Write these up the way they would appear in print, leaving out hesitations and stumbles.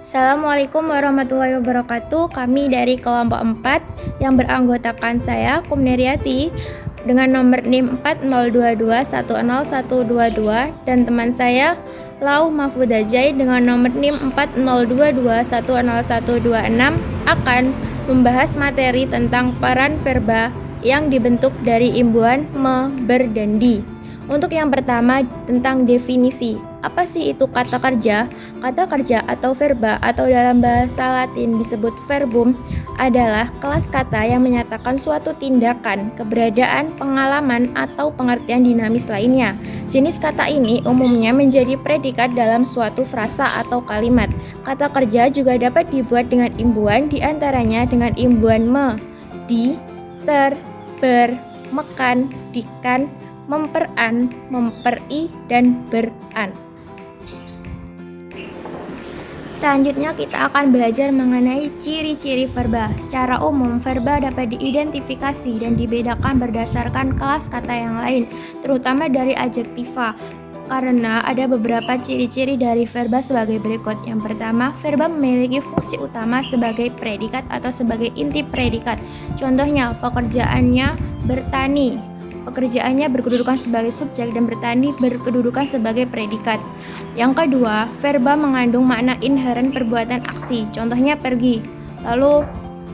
Assalamualaikum warahmatullahi wabarakatuh. Kami dari kelompok 4 yang beranggotakan saya, Kumneriati, dengan nomor NIM 402210122 dan teman saya, Lau Mahfudajai dengan nomor NIM 402210126 akan membahas materi tentang peran verba yang dibentuk dari imbuhan me, ber, dan di. Untuk yang pertama tentang definisi. Apa sih itu kata kerja? Kata kerja atau verba atau dalam bahasa Latin disebut verbum adalah kelas kata yang menyatakan suatu tindakan, keberadaan, pengalaman, atau pengertian dinamis lainnya. Jenis kata ini umumnya menjadi predikat dalam suatu frasa atau kalimat. Kata kerja juga dapat dibuat dengan imbuhan, diantaranya dengan imbuhan me, di, ter, ber, mekan, dikan, memperan, memperi, dan beran. Selanjutnya kita akan belajar mengenai ciri-ciri verba. Secara umum, verba dapat diidentifikasi dan dibedakan berdasarkan kelas kata yang lain, terutama dari adjektiva. Karena ada beberapa ciri-ciri dari verba sebagai berikut. Yang pertama, verba memiliki fungsi utama sebagai predikat atau sebagai inti predikat. Contohnya, pekerjaannya bertani. Pekerjaannya berkedudukan sebagai subjek dan bertani berkedudukan sebagai predikat. Yang kedua, verba mengandung makna inheren perbuatan aksi. Contohnya pergi. Lalu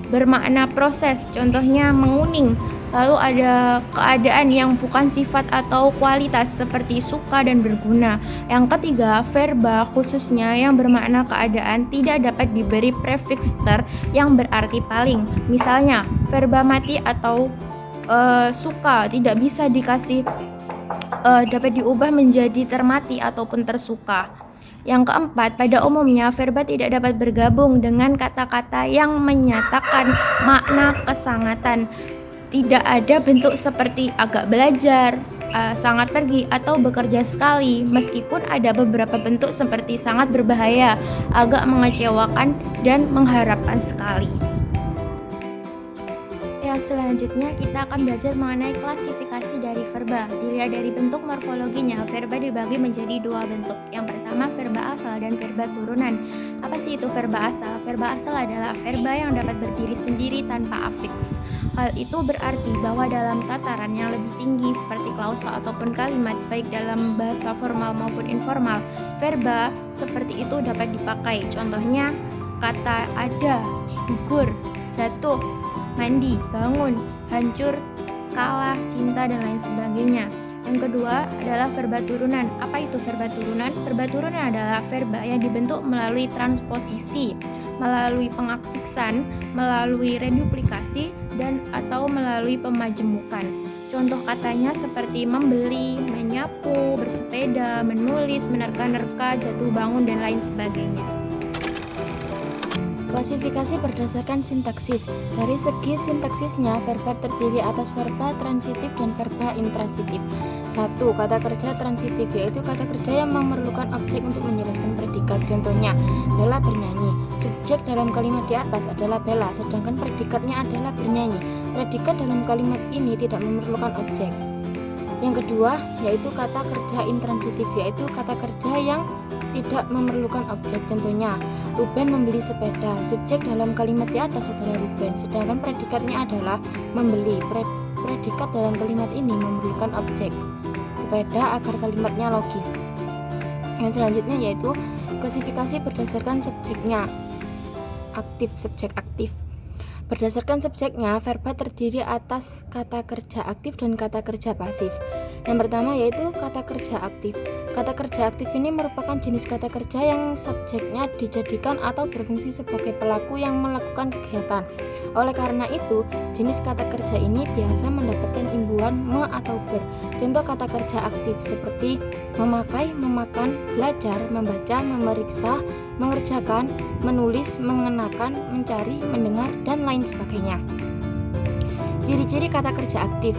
bermakna proses. Contohnya menguning. Lalu ada keadaan yang bukan sifat atau kualitas seperti suka dan berguna. Yang ketiga, verba khususnya yang bermakna keadaan tidak dapat diberi prefiks ter yang berarti paling. Misalnya, verba mati atau suka tidak bisa dapat diubah menjadi termati ataupun tersuka. Yang keempat, pada umumnya verba tidak dapat bergabung dengan kata-kata yang menyatakan makna kesangatan. Tidak ada bentuk seperti agak belajar, sangat pergi, atau bekerja sekali, meskipun ada beberapa bentuk seperti sangat berbahaya, agak mengecewakan, dan mengharapkan sekali. Selanjutnya kita akan belajar mengenai klasifikasi dari verba. Dilihat dari bentuk morfologinya, verba dibagi menjadi dua bentuk. Yang pertama, verba asal dan verba turunan. Apa sih itu verba asal? Verba asal adalah verba yang dapat berdiri sendiri tanpa afiks. Hal itu berarti bahwa dalam tataran yang lebih tinggi seperti klausa ataupun kalimat, baik dalam bahasa formal maupun informal, verba seperti itu dapat dipakai. Contohnya, kata ada, gugur, jatuh, mandi, bangun, hancur, kalah, cinta, dan lain sebagainya. Yang kedua adalah verba turunan. Apa itu verba turunan? Verba turunan adalah verba yang dibentuk melalui transposisi, melalui pengafiksan, melalui reduplikasi, dan atau melalui pemajemukan. Contoh katanya seperti membeli, menyapu, bersepeda, menulis, menerka-nerka, jatuh bangun, dan lain sebagainya. Klasifikasi berdasarkan sintaksis. Dari segi sintaksisnya, verba terdiri atas verba transitif dan verba intransitif. 1. Kata kerja transitif, yaitu kata kerja yang memerlukan objek untuk menjelaskan predikat. Contohnya, Bella bernyanyi. Subjek dalam kalimat di atas adalah Bella, sedangkan predikatnya adalah bernyanyi. Predikat dalam kalimat ini tidak memerlukan objek. Yang kedua, yaitu kata kerja intransitif, yaitu kata kerja yang tidak memerlukan objek. Contohnya, Ruben membeli sepeda. Subjek dalam kalimat di atas adalah Ruben, sedangkan predikatnya adalah membeli. Predikat dalam kalimat ini memerlukan objek sepeda agar kalimatnya logis. Yang selanjutnya yaitu klasifikasi berdasarkan subjeknya. Aktif, subjek aktif. Berdasarkan subjeknya, verba terdiri atas kata kerja aktif dan kata kerja pasif. Yang pertama yaitu kata kerja aktif. Kata kerja aktif ini merupakan jenis kata kerja yang subjeknya dijadikan atau berfungsi sebagai pelaku yang melakukan kegiatan. Oleh karena itu, jenis kata kerja ini biasa mendapatkan imbuhan me atau ber. Contoh kata kerja aktif seperti memakai, memakan, belajar, membaca, memeriksa, mengerjakan, menulis, mengenakan, mencari, mendengar, dan lain sebagainya. Ciri-ciri kata kerja aktif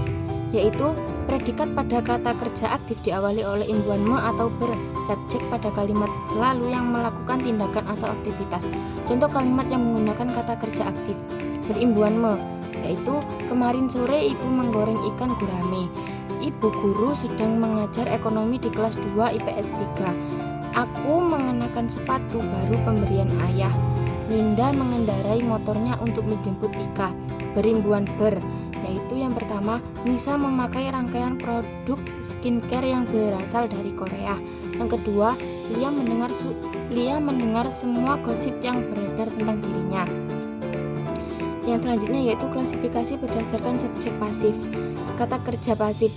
yaitu predikat pada kata kerja aktif diawali oleh imbuhan me atau ber, subjek pada kalimat selalu yang melakukan tindakan atau aktivitas. Contoh kalimat yang menggunakan kata kerja aktif berimbuhan me, yaitu kemarin sore ibu menggoreng ikan gurame. Ibu guru sedang mengajar ekonomi di kelas 2 IPS 3. Aku mengenakan mengenakan sepatu baru pemberian ayah. Linda mengendarai motornya untuk menjemput Tika. Berimbuan ber, yaitu yang pertama, Nisa memakai rangkaian produk skincare yang berasal dari Korea. Yang kedua, Lia mendengar semua gosip yang beredar tentang dirinya. Yang selanjutnya yaitu klasifikasi berdasarkan subjek pasif. Kata kerja pasif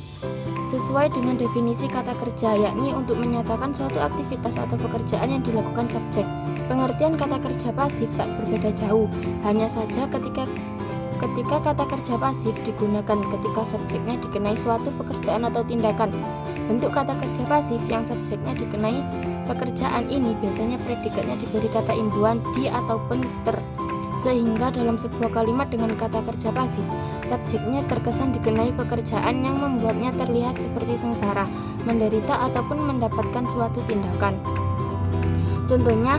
sesuai dengan definisi kata kerja, yakni untuk menyatakan suatu aktivitas atau pekerjaan yang dilakukan subjek. Pengertian kata kerja pasif tak berbeda jauh, hanya saja ketika kata kerja pasif digunakan ketika subjeknya dikenai suatu pekerjaan atau tindakan. Bentuk kata kerja pasif yang subjeknya dikenai pekerjaan ini biasanya predikatnya diberi kata imbuhan di ataupun ter. Sehingga dalam sebuah kalimat dengan kata kerja pasif, subjeknya terkesan dikenai pekerjaan yang membuatnya terlihat seperti sengsara, menderita ataupun mendapatkan suatu tindakan. Contohnya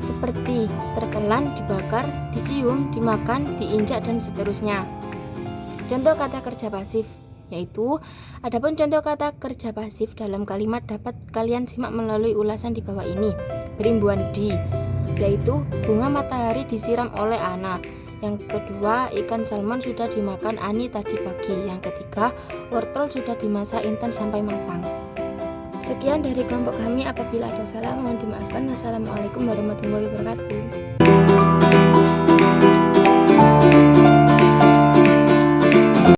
seperti tertelan, dibakar, dicium, dimakan, diinjak, dan seterusnya. Contoh kata kerja pasif yaitu, adapun contoh kata kerja pasif dalam kalimat dapat kalian simak melalui ulasan di bawah ini. Berimbuhan di, yaitu bunga matahari disiram oleh Ana. Yang kedua, ikan salmon sudah dimakan Ani tadi pagi. Yang ketiga, wortel sudah dimasak Intan sampai matang. Sekian dari kelompok kami, apabila ada salah mohon dimaafkan. Wassalamualaikum warahmatullahi wabarakatuh.